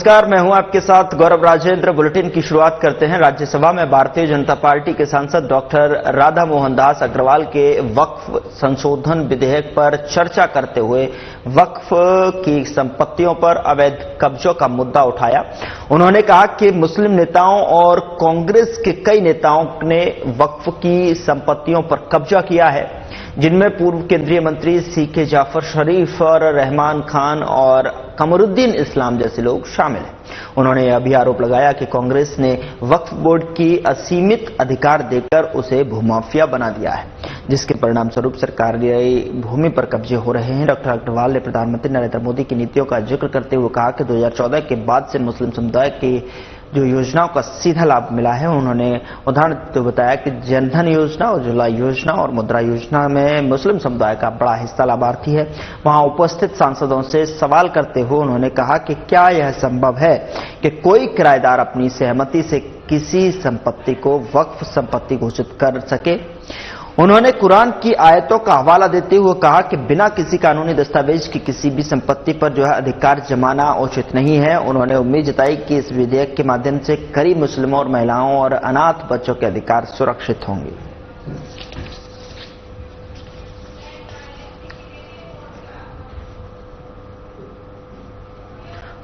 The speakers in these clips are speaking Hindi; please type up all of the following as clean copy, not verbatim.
नमस्कार, मैं हूं आपके साथ गौरव राजेंद्र। बुलेटिन की शुरुआत करते हैं। राज्यसभा में भारतीय जनता पार्टी के सांसद डॉक्टर राधा मोहन दास अग्रवाल के वक्फ संशोधन विधेयक पर चर्चा करते हुए वक्फ की संपत्तियों पर अवैध कब्जों का मुद्दा उठाया। उन्होंने कहा कि मुस्लिम नेताओं और कांग्रेस के कई नेताओं ने वक्फ की संपत्तियों पर कब्जा किया है, जिनमें पूर्व केंद्रीय मंत्री सीके जाफर शरीफ और रहमान खान और कमरुद्दीन इस्लाम जैसे लोग शामिल हैं। उन्होंने यह भी आरोप लगाया कि कांग्रेस ने वक्फ बोर्ड की असीमित अधिकार देकर उसे भूमाफिया बना दिया है, जिसके परिणाम स्वरूप सरकारी भूमि पर कब्जे हो रहे हैं। डॉक्टर अग्रवाल ने प्रधानमंत्री नरेंद्र मोदी की नीतियों का जिक्र करते हुए कहा कि 2014 के बाद से मुस्लिम समुदाय की जो योजनाओं का सीधा लाभ मिला है। उन्होंने उदाहरण देते हुए बताया कि जनधन योजना, उज्ज्वला योजना और मुद्रा योजना में मुस्लिम समुदाय का बड़ा हिस्सा लाभार्थी है। वहां उपस्थित सांसदों से सवाल करते हुए उन्होंने कहा कि क्या यह संभव है कि कोई किराएदार अपनी सहमति से किसी संपत्ति को वक्फ संपत्ति घोषित कर सके। उन्होंने कुरान की आयतों का हवाला देते हुए कहा कि बिना किसी कानूनी दस्तावेज की किसी भी संपत्ति पर जो है अधिकार जमाना उचित नहीं है। उन्होंने उम्मीद जताई कि इस विधेयक के माध्यम से गरीब मुस्लिमों और महिलाओं और अनाथ बच्चों के अधिकार सुरक्षित होंगे।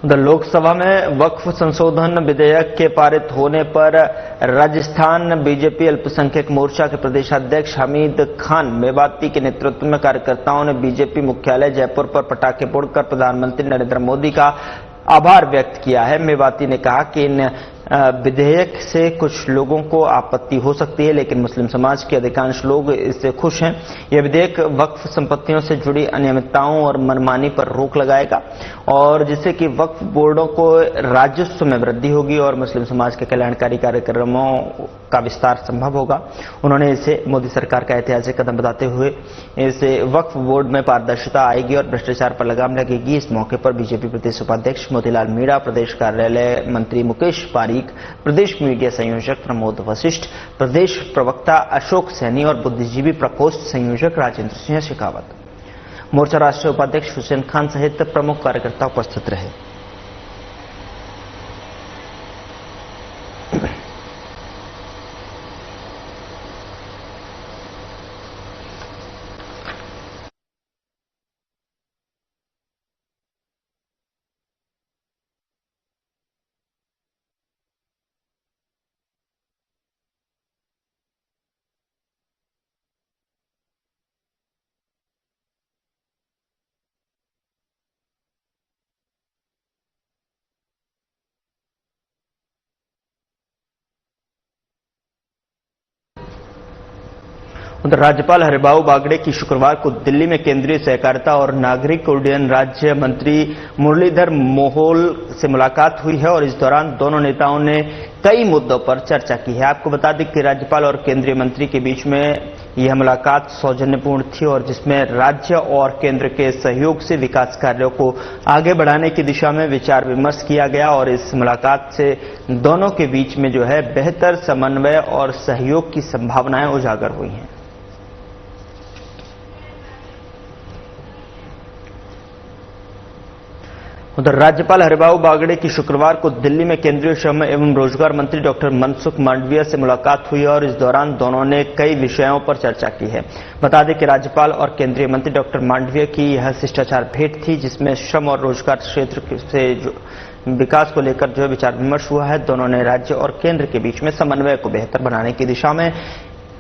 उधर लोकसभा में वक्फ संशोधन विधेयक के पारित होने पर राजस्थान बीजेपी अल्पसंख्यक मोर्चा के प्रदेशाध्यक्ष हमीद खान मेवाती के नेतृत्व में कार्यकर्ताओं ने बीजेपी मुख्यालय जयपुर पर पटाखे फोड़कर प्रधानमंत्री नरेंद्र मोदी का आभार व्यक्त किया है। मेवाती ने कहा कि इन विधेयक से कुछ लोगों को आपत्ति हो सकती है, लेकिन मुस्लिम समाज के अधिकांश लोग इससे खुश हैं। यह विधेयक वक्फ संपत्तियों से जुड़ी अनियमितताओं और मनमानी पर रोक लगाएगा और जिससे कि वक्फ बोर्डों को राजस्व में वृद्धि होगी और मुस्लिम समाज के कल्याणकारी कार्यक्रमों का विस्तार संभव होगा। उन्होंने इसे मोदी सरकार का ऐतिहासिक कदम बताते हुए इसे वक्फ बोर्ड में पारदर्शिता आएगी और भ्रष्टाचार पर लगाम लगेगी। इस मौके पर बीजेपी प्रदेश उपाध्यक्ष मोतीलाल मीणा, प्रदेश कार्यालय मंत्री मुकेश पारीक, प्रदेश मीडिया संयोजक प्रमोद वशिष्ठ, प्रदेश प्रवक्ता अशोक सैनी और बुद्धिजीवी प्रकोष्ठ संयोजक राजेंद्र सिंह शेखावत, मोर्चा राष्ट्रीय उपाध्यक्ष हुसैन खान सहित प्रमुख कार्यकर्ता उपस्थित रहे। उधर राज्यपाल हरिभाऊ बागड़े की शुक्रवार को दिल्ली में केंद्रीय सहकारिता और नागरिक उड्डयन राज्य मंत्री मुरलीधर मोहोल से मुलाकात हुई है और इस दौरान दोनों नेताओं ने कई मुद्दों पर चर्चा की है। आपको बता दें कि राज्यपाल और केंद्रीय मंत्री के बीच में यह मुलाकात सौजन्यपूर्ण थी और जिसमें राज्य और केंद्र के सहयोग से विकास कार्यों को आगे बढ़ाने की दिशा में विचार विमर्श किया गया और इस मुलाकात से दोनों के बीच में जो है बेहतर समन्वय और सहयोग की संभावनाएं उजागर हुई हैं। उधर राज्यपाल हरिभाऊ बागड़े की शुक्रवार को दिल्ली में केंद्रीय श्रम एवं रोजगार मंत्री डॉक्टर मनसुख मांडविया से मुलाकात हुई और इस दौरान दोनों ने कई विषयों पर चर्चा की है। बता दें कि राज्यपाल और केंद्रीय मंत्री डॉक्टर मांडविया की यह शिष्टाचार भेंट थी, जिसमें श्रम और रोजगार क्षेत्र से विकास को लेकर जो विचार विमर्श हुआ है। दोनों ने राज्य और केंद्र के बीच में समन्वय को बेहतर बनाने की दिशा में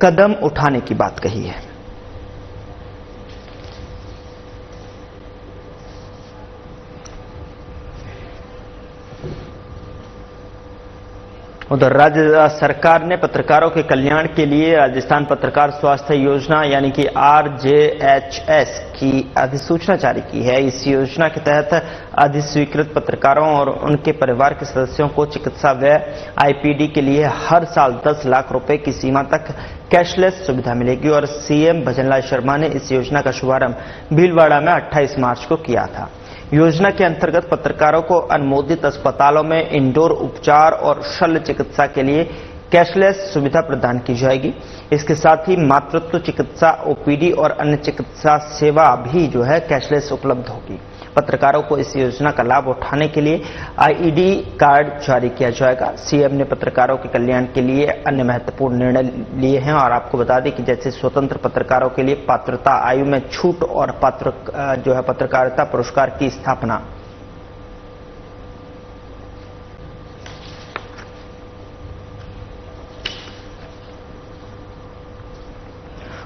कदम उठाने की बात कही है। उधर राज्य सरकार ने पत्रकारों के कल्याण के लिए राजस्थान पत्रकार स्वास्थ्य योजना यानी कि RJHS की अधिसूचना जारी की है। इस योजना के तहत अधिस्वीकृत पत्रकारों और उनके परिवार के सदस्यों को चिकित्सा व्यय IPD के लिए हर साल 10 लाख रुपए की सीमा तक कैशलेस सुविधा मिलेगी और CM भजनलाल शर्मा ने इस योजना का शुभारंभ भीलवाड़ा में 28 मार्च को किया था। योजना के अंतर्गत पत्रकारों को अनुमोदित अस्पतालों में इंडोर उपचार और शल्य चिकित्सा के लिए कैशलेस सुविधा प्रदान की जाएगी। इसके साथ ही मातृत्व चिकित्सा, OPD और अन्य चिकित्सा सेवा भी जो है कैशलेस उपलब्ध होगी। पत्रकारों को इस योजना का लाभ उठाने के लिए आईडी कार्ड जारी किया जाएगा। सीएम ने पत्रकारों के कल्याण के लिए अन्य महत्वपूर्ण निर्णय लिए हैं और आपको बता दें कि जैसे स्वतंत्र पत्रकारों के लिए पात्रता आयु में छूट और पत्रकारिता पुरस्कार की स्थापना।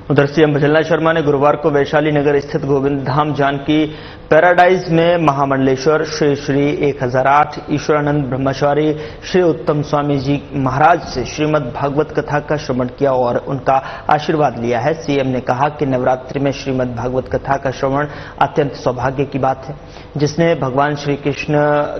उधर सीएम भजनलाल शर्मा ने गुरुवार को वैशाली नगर स्थित गोविंद धाम जानकी पैराडाइज में महामंडलेश्वर श्री श्री 1008 ईश्वरानंद ब्रह्मचारी श्री उत्तम स्वामी जी महाराज से श्रीमद् भागवत कथा का श्रवण किया और उनका आशीर्वाद लिया है। सीएम ने कहा कि नवरात्रि में श्रीमद् भागवत कथा का श्रवण अत्यंत सौभाग्य की बात है, जिसने भगवान श्री कृष्ण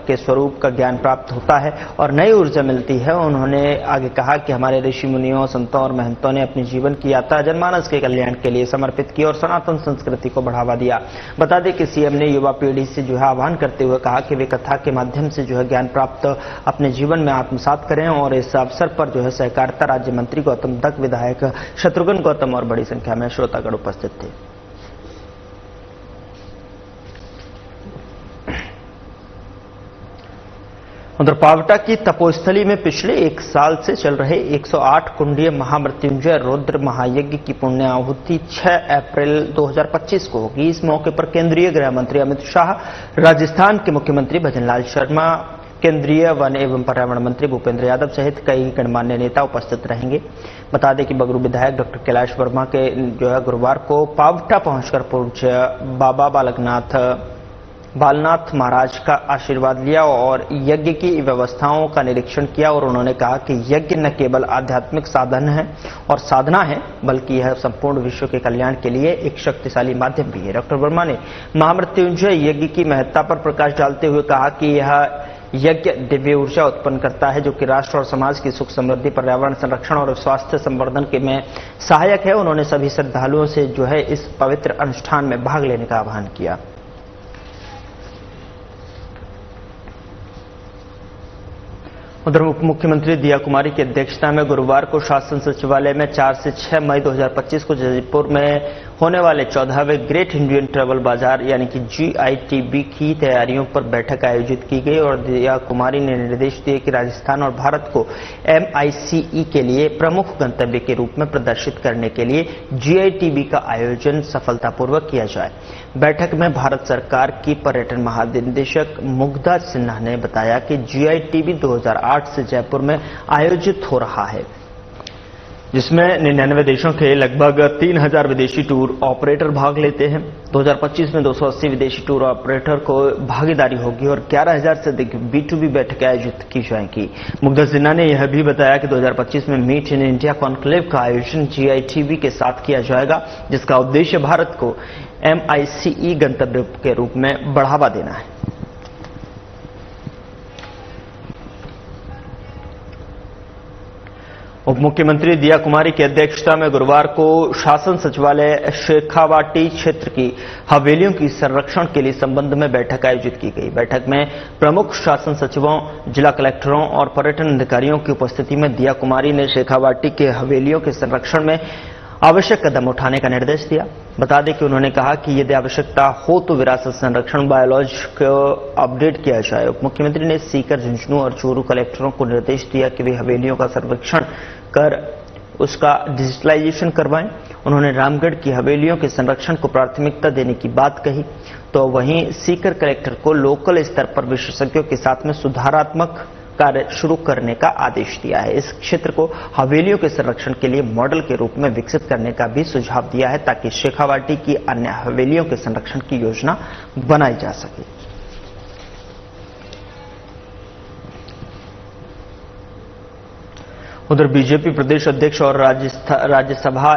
के स्वरूप का ज्ञान प्राप्त होता है और नई ऊर्जा मिलती है। उन्होंने आगे कहा कि हमारे ऋषि मुनियों, संतों और महंतों ने अपने जीवन की यात्रा जनमानस के कल्याण के लिए समर्पित की और सनातन संस्कृति को बढ़ावा दिया। बता दें कि सीएम ने युवा पीढ़ी से आह्वान करते हुए कहा कि वे कथा के माध्यम से ज्ञान प्राप्त अपने जीवन में आत्मसात करें और इस अवसर पर सहकारिता राज्य मंत्री गौतम दत्त, विधायक शत्रुघ्न गौतम और बड़ी संख्या में श्रोतागण उपस्थित थे। उधर पावटा की तपोस्थली में पिछले 1 साल से चल रहे 108 कुंडीय महामृत्युंजय रुद्र महायज्ञ की पुण्य आहुति 6 अप्रैल 2025 को होगी। इस मौके पर केंद्रीय गृह मंत्री अमित शाह, राजस्थान के मुख्यमंत्री भजनलाल शर्मा, केंद्रीय वन एवं पर्यावरण मंत्री भूपेंद्र यादव सहित कई गणमान्य नेता उपस्थित रहेंगे। बता दें कि बगरू विधायक डॉक्टर कैलाश वर्मा के गुरुवार को पावटा पहुंचकर पूज्य बाबा बालनाथ महाराज का आशीर्वाद लिया और यज्ञ की व्यवस्थाओं का निरीक्षण किया और उन्होंने कहा कि यज्ञ न केवल आध्यात्मिक साधन है और साधना है, बल्कि यह संपूर्ण विश्व के कल्याण के लिए एक शक्तिशाली माध्यम भी है। डॉक्टर वर्मा ने महामृत्युंजय यज्ञ की महत्ता पर प्रकाश डालते हुए कहा कि यह यज्ञ दिव्य ऊर्जा उत्पन्न करता है, जो कि राष्ट्र और समाज की सुख समृद्धि, पर्यावरण संरक्षण और स्वास्थ्य संवर्धन के में सहायक है। उन्होंने सभी श्रद्धालुओं से इस पवित्र अनुष्ठान में भाग लेने का आह्वान किया। उधर उप मुख्यमंत्री दिया कुमारी की अध्यक्षता में गुरुवार को शासन सचिवालय में 4 से 6 मई 2025 को जयपुर में होने वाले 14वें ग्रेट इंडियन ट्रैवल बाजार यानी कि GITB की तैयारियों पर बैठक आयोजित की गई और दिया कुमारी ने निर्देश दिए कि राजस्थान और भारत को MICE के लिए प्रमुख गंतव्य के रूप में प्रदर्शित करने के लिए GITB का आयोजन सफलतापूर्वक किया जाए। बैठक में भारत सरकार की पर्यटन महानिदेशक मुग्धा सिन्हा ने बताया कि GITB 2008 से जयपुर में आयोजित हो रहा है, जिसमें 99 देशों के लगभग 3000 विदेशी टूर ऑपरेटर भाग लेते हैं। 2025 में 280 विदेशी टूर ऑपरेटर को भागीदारी होगी और 11000 से अधिक B2B बैठकें आयोजित की जाएंगी। मुग्धा सिन्हा ने यह भी बताया कि 2025 में मीट इन इंडिया कॉन्क्लेव का आयोजन GITB के साथ किया जाएगा, जिसका उद्देश्य भारत को MICE गंतव्य के रूप में बढ़ावा देना है। उप मुख्यमंत्री दिया कुमारी की अध्यक्षता में गुरुवार को शासन सचिवालय शेखावाटी क्षेत्र की हवेलियों की संरक्षण के लिए संबंध में बैठक आयोजित की गई। बैठक में प्रमुख शासन सचिवों, जिला कलेक्टरों और पर्यटन अधिकारियों की उपस्थिति में दिया कुमारी ने शेखावाटी के हवेलियों के संरक्षण में आवश्यक कदम उठाने का निर्देश दिया। बता दें कि उन्होंने कहा कि यदि आवश्यकता हो तो विरासत संरक्षण बायोलॉजी को अपडेट किया जाए। उप मुख्यमंत्री ने सीकर, झुंझुनू और चूरू कलेक्टरों को निर्देश दिया कि वे हवेलियों का सर्वेक्षण कर उसका डिजिटलाइजेशन करवाएं। उन्होंने रामगढ़ की हवेलियों के संरक्षण को प्राथमिकता देने की बात कही, तो वहीं सीकर कलेक्टर को लोकल स्तर पर विशेषज्ञों के साथ में सुधारात्मक कार्य शुरू करने का आदेश दिया है। इस क्षेत्र को हवेलियों के संरक्षण के लिए मॉडल के रूप में विकसित करने का भी सुझाव दिया है, ताकि शेखावाटी की अन्य हवेलियों के संरक्षण की योजना बनाई जा सके। उधर बीजेपी प्रदेश अध्यक्ष और राज्यसभा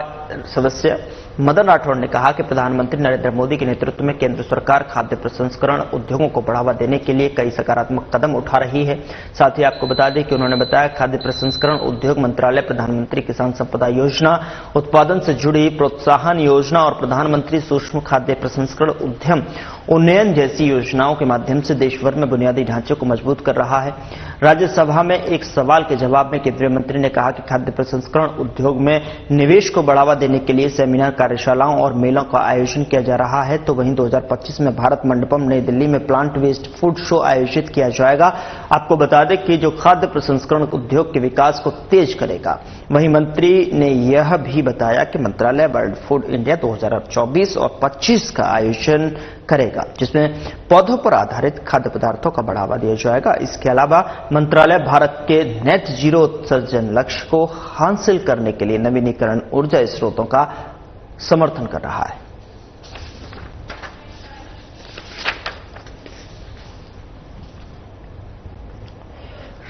सदस्य मदन राठौड़ ने कहा कि प्रधानमंत्री नरेंद्र मोदी के नेतृत्व में केंद्र सरकार खाद्य प्रसंस्करण उद्योगों को बढ़ावा देने के लिए कई सकारात्मक कदम उठा रही है। साथ ही आपको बता दें कि उन्होंने बताया खाद्य प्रसंस्करण उद्योग मंत्रालय प्रधानमंत्री किसान संपदा योजना, उत्पादन से जुड़ी प्रोत्साहन योजना और प्रधानमंत्री सूक्ष्म खाद्य प्रसंस्करण उद्यम उन्नयन जैसी योजनाओं के माध्यम से देश भर में बुनियादी ढांचे को मजबूत कर रहा है। राज्यसभा में एक सवाल के जवाब में केंद्रीय मंत्री ने कहा कि खाद्य प्रसंस्करण उद्योग में निवेश को बढ़ावा देने के लिए सेमिनार कार्यशालाओं और मेलों का आयोजन किया जा रहा है, तो वहीं 2025 में भारत मंडपम नई दिल्ली में प्लांट बेस्ड फूड शो आयोजित किया जाएगा। आपको बता दें कि जो खाद्य प्रसंस्करण उद्योग के विकास को तेज करेगा। वहीं मंत्री ने यह भी बताया कि मंत्रालय वर्ल्ड फूड इंडिया 2024 और 25 का आयोजन करेगा, जिसमें पौधों पर आधारित खाद्य पदार्थों का बढ़ावा दिया जाएगा। इसके अलावा मंत्रालय भारत के नेट जीरो उत्सर्जन लक्ष्य को हासिल करने के लिए नवीनीकरण ऊर्जा स्रोतों का समर्थन कर रहा है।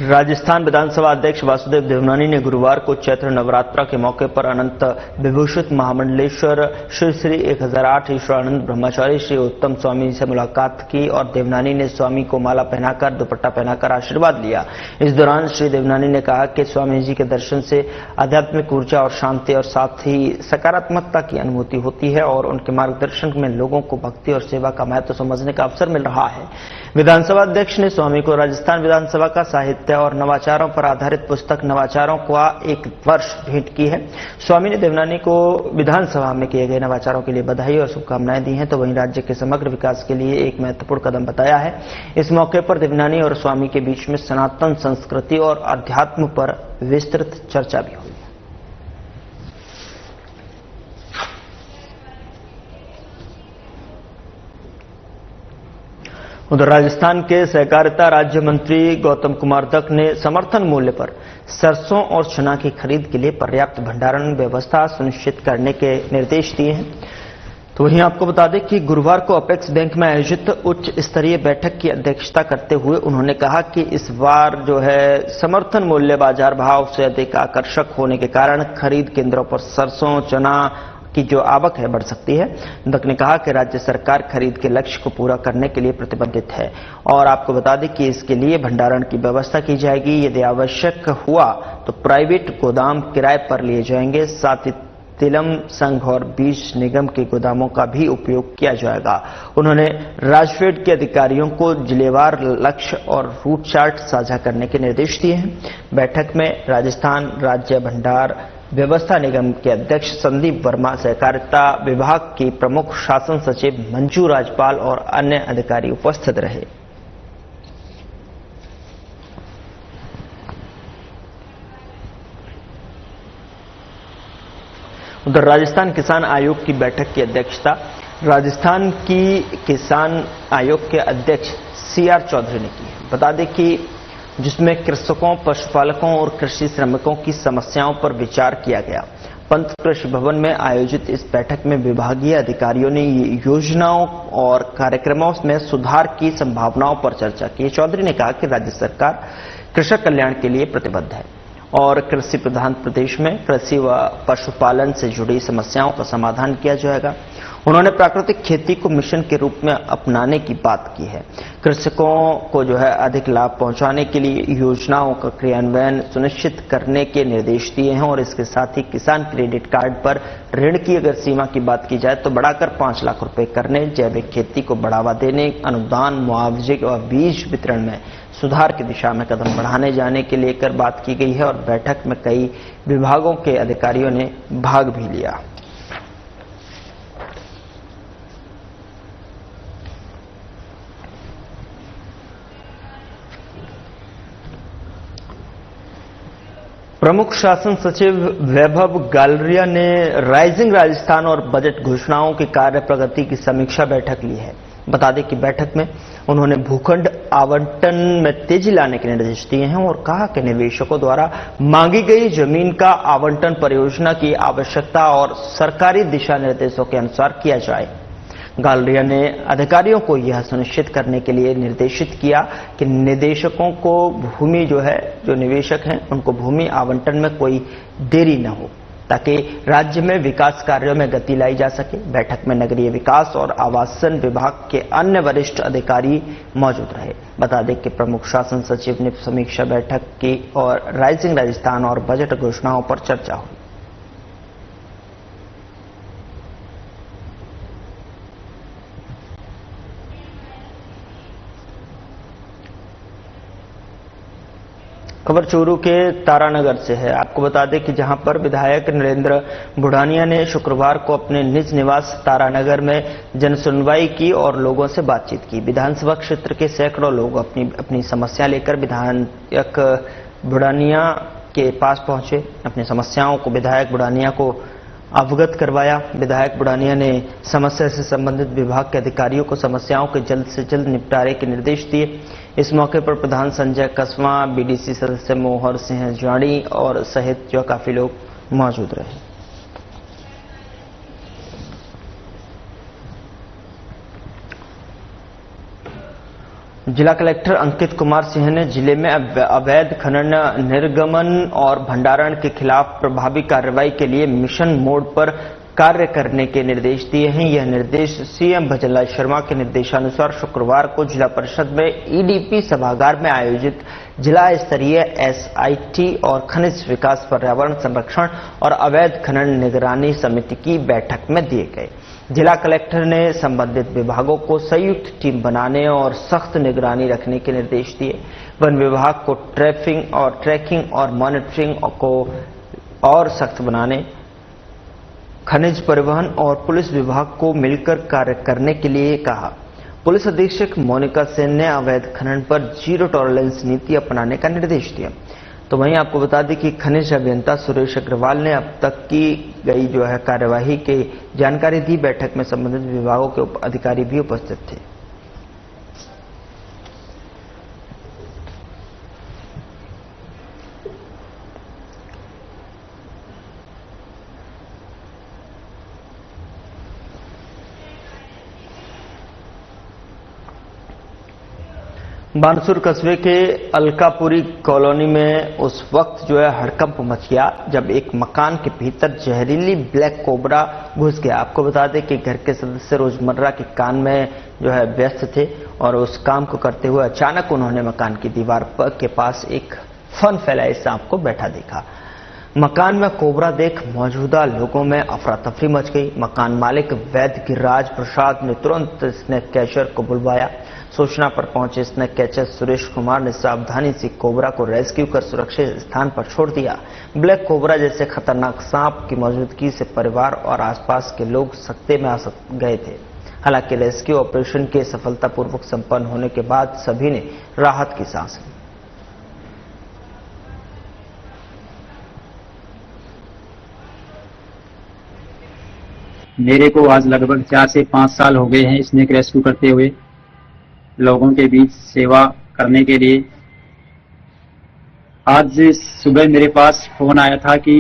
राजस्थान विधानसभा अध्यक्ष वासुदेव देवनानी ने गुरुवार को चैत्र नवरात्र के मौके पर अनंत विभूषित महामंडलेश्वर श्री श्री 1008 ईश्वरानंद ब्रह्मचारी श्री उत्तम स्वामी से मुलाकात की और देवनानी ने स्वामी को माला पहनाकर दुपट्टा पहनाकर आशीर्वाद लिया। इस दौरान श्री देवनानी ने कहा कि स्वामी जी के दर्शन से आध्यात्मिक ऊर्जा और शांति और साथ ही सकारात्मकता की अनुभूति होती है और उनके मार्गदर्शन में लोगों को भक्ति और सेवा का महत्व समझने का अवसर मिल रहा है। विधानसभा अध्यक्ष ने स्वामी को राजस्थान विधानसभा का साहित्य और नवाचारों पर आधारित पुस्तक नवाचारों का एक वर्ष भेंट की है। स्वामी ने देवनानी को विधानसभा में किए गए नवाचारों के लिए बधाई और शुभकामनाएं दी हैं, तो वहीं राज्य के समग्र विकास के लिए एक महत्वपूर्ण कदम बताया है। इस मौके पर देवनानी और स्वामी के बीच में सनातन संस्कृति और अध्यात्म पर विस्तृत चर्चा भी हुई। उधर राजस्थान के सहकारिता राज्य मंत्री गौतम कुमार दत्त ने समर्थन मूल्य पर सरसों और चना की खरीद के लिए पर्याप्त भंडारण व्यवस्था सुनिश्चित करने के निर्देश दिए हैं। तो वहीं आपको बता दें कि गुरुवार को अपेक्स बैंक में आयोजित उच्च स्तरीय बैठक की अध्यक्षता करते हुए उन्होंने कहा कि इस बार जो है समर्थन मूल्य बाजार भाव से अधिक आकर्षक होने के कारण खरीद केंद्रों पर सरसों चना की जो आवक है बढ़ सकती है। दत्त ने कहा कि राज्य सरकार खरीद के लक्ष्य को पूरा करने के लिए प्रतिबद्ध है और आपको बता दें कि इसके लिए भंडारण की व्यवस्था की जाएगी। यदि आवश्यक हुआ तो प्राइवेट गोदाम किराए पर लिए जाएंगे। साथ ही तिलम संघ और बीज निगम के गोदामों का भी उपयोग किया जाएगा। उन्होंने राजफेड के अधिकारियों को जिलेवार लक्ष्य और रूट चार्ट साझा करने के निर्देश दिए हैं। बैठक में राजस्थान राज्य भंडार व्यवस्था निगम के अध्यक्ष संदीप वर्मा, सहकारिता विभाग की प्रमुख शासन सचिव मंजू राजपाल और अन्य अधिकारी उपस्थित रहे। उधर राजस्थान किसान आयोग की बैठक की अध्यक्षता राजस्थान की किसान आयोग के अध्यक्ष सीआर चौधरी ने की है। बता दें कि जिसमें कृषकों, पशुपालकों और कृषि श्रमिकों की समस्याओं पर विचार किया गया। पंत कृषि भवन में आयोजित इस बैठक में विभागीय अधिकारियों ने योजनाओं और कार्यक्रमों में सुधार की संभावनाओं पर चर्चा की। चौधरी ने कहा कि राज्य सरकार कृषक कल्याण के लिए प्रतिबद्ध है और कृषि प्रधान प्रदेश में कृषि व पशुपालन से जुड़ी समस्याओं का समाधान किया जाएगा। उन्होंने प्राकृतिक खेती को मिशन के रूप में अपनाने की बात की है। कृषकों को जो है अधिक लाभ पहुंचाने के लिए योजनाओं का क्रियान्वयन सुनिश्चित करने के निर्देश दिए हैं और इसके साथ ही किसान क्रेडिट कार्ड पर ऋण की अगर सीमा की बात की जाए तो बढ़ाकर 5 लाख रुपए करने, जैविक खेती को बढ़ावा देने, अनुदान, मुआवजे और बीज वितरण में सुधार की दिशा में कदम बढ़ाने जाने के लेकर बात की गई है और बैठक में कई विभागों के अधिकारियों ने भाग भी लिया। प्रमुख शासन सचिव वैभव गालरिया ने राइजिंग राजस्थान और बजट घोषणाओं की कार्य प्रगति की समीक्षा बैठक ली है। बता दें कि बैठक में उन्होंने भूखंड आवंटन में तेजी लाने के निर्देश दिए हैं और कहा कि निवेशकों द्वारा मांगी गई जमीन का आवंटन परियोजना की आवश्यकता और सरकारी दिशा निर्देशों के अनुसार किया जाए। गालरिया ने अधिकारियों को यह सुनिश्चित करने के लिए निर्देशित किया कि निवेशकों को भूमि जो निवेशक हैं उनको भूमि आवंटन में कोई देरी न हो ताकि राज्य में विकास कार्यों में गति लाई जा सके। बैठक में नगरीय विकास और आवासन विभाग के अन्य वरिष्ठ अधिकारी मौजूद रहे। बता दें कि प्रमुख शासन सचिव ने समीक्षा बैठक की और राइजिंग राजस्थान और बजट घोषणाओं पर चर्चा हुई। खबर चूरू के तारानगर से है। आपको बता दें कि जहां पर विधायक नरेंद्र बुढ़ानिया ने शुक्रवार को अपने निज निवास तारानगर में जनसुनवाई की और लोगों से बातचीत की। विधानसभा क्षेत्र के सैकड़ों लोग अपनी समस्या लेकर विधायक बुढ़ानिया के पास पहुंचे। अपनी समस्याओं को विधायक बुढ़ानिया को अवगत करवाया। विधायक बुढ़ानिया ने समस्या से संबंधित विभाग के अधिकारियों को समस्याओं के जल्द से जल्द निपटारे के निर्देश दिए। इस मौके पर प्रधान संजय कसवा, बीडीसी सदस्य मोहर सिंह जाड़ी और सहित जो काफी लोग मौजूद रहे। जिला कलेक्टर अंकित कुमार सिंह ने जिले में अवैध खनन, निर्गमन और भंडारण के खिलाफ प्रभावी कार्रवाई के लिए मिशन मोड पर कार्य करने के निर्देश दिए हैं। यह निर्देश सीएम भजनलाल शर्मा के निर्देशानुसार शुक्रवार को जिला परिषद में ईडीपी सभागार में आयोजित जिला स्तरीय एसआईटी और खनिज विकास, पर्यावरण संरक्षण और अवैध खनन निगरानी समिति की बैठक में दिए गए। जिला कलेक्टर ने संबंधित विभागों को संयुक्त टीम बनाने और सख्त निगरानी रखने के निर्देश दिए। वन विभाग को ट्रैकिंग और मॉनिटरिंग को और सख्त बनाने, खनिज, परिवहन और पुलिस विभाग को मिलकर कार्य करने के लिए कहा। पुलिस अधीक्षक मोनिका सेन ने अवैध खनन पर जीरो टॉलरेंस नीति अपनाने का निर्देश दिया। तो वहीं आपको बता दें कि खनिज अभियंता सुरेश अग्रवाल ने अब तक की गई कार्यवाही की जानकारी दी। बैठक में संबंधित विभागों के अधिकारी भी उपस्थित थे। बानसूर कस्बे के अलकापुरी कॉलोनी में उस वक्त हड़कंप मच गया जब एक मकान के भीतर जहरीली ब्लैक कोबरा घुस गया। आपको बता दें कि घर के सदस्य रोजमर्रा के काम में व्यस्त थे और उस काम को करते हुए अचानक उन्होंने मकान की दीवार के पास एक फन फैलाए सांप को बैठा देखा। मकान में कोबरा देख मौजूदा लोगों में अफरा तफरी मच गई। मकान मालिक वैद्य गिरिराज प्रसाद ने तुरंत स्नेक कैचर को बुलवाया। सूचना पर पहुंचे स्नेक कैचर सुरेश कुमार ने सावधानी से कोबरा को रेस्क्यू कर सुरक्षित स्थान पर छोड़ दिया। ब्लैक कोबरा जैसे खतरनाक सांप की मौजूदगी से परिवार और आसपास के लोग सकते में आ गए थे। हालांकि रेस्क्यू ऑपरेशन के सफलतापूर्वक संपन्न होने के बाद सभी ने राहत की सांस ली। मेरे को आज लगभग 4 से 5 साल हो गए हैं स्नेक रेस्क्यू करते हुए, लोगों के बीच सेवा करने के लिए। आज सुबह मेरे पास फोन आया था कि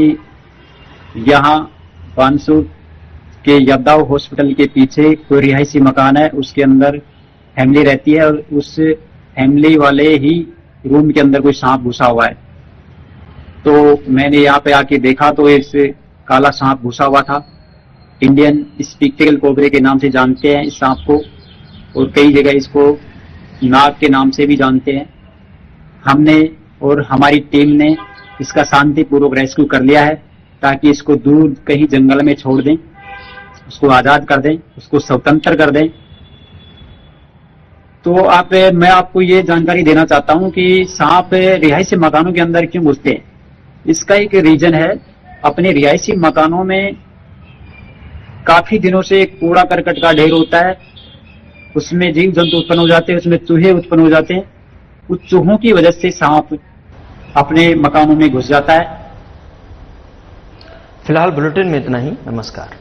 यहाँ बानसूर के यादव हॉस्पिटल के पीछे कोई रिहायशी मकान है, उसके अंदर फैमिली रहती है और उस फैमिली वाले ही रूम के अंदर कोई सांप घुसा हुआ है। तो मैंने यहाँ पे आके देखा तो एक काला सांप घुसा हुआ था। इंडियन स्पिक्टेकल कोबरे के नाम से जानते हैं इस सांप को, और कई जगह इसको नाग के नाम से भी जानते हैं। हमने और हमारी टीम ने इसका शांतिपूर्वक रेस्क्यू कर लिया है ताकि इसको दूर कहीं जंगल में छोड़ दें, उसको आजाद कर दें, उसको स्वतंत्र कर दें। तो मैं आपको ये जानकारी देना चाहता हूं कि सांप रिहायशी मकानों के अंदर क्यों घुसते हैं। इसका एक रीजन है, अपने रिहायशी मकानों में काफी दिनों से कूड़ा करकट का ढेर होता है, उसमें जीव जंतु उत्पन्न हो जाते हैं, उसमें चूहे उत्पन्न हो जाते हैं। उस चूहों की वजह से सांप अपने मकानों में घुस जाता है। फिलहाल बुलेटिन में इतना ही। नमस्कार।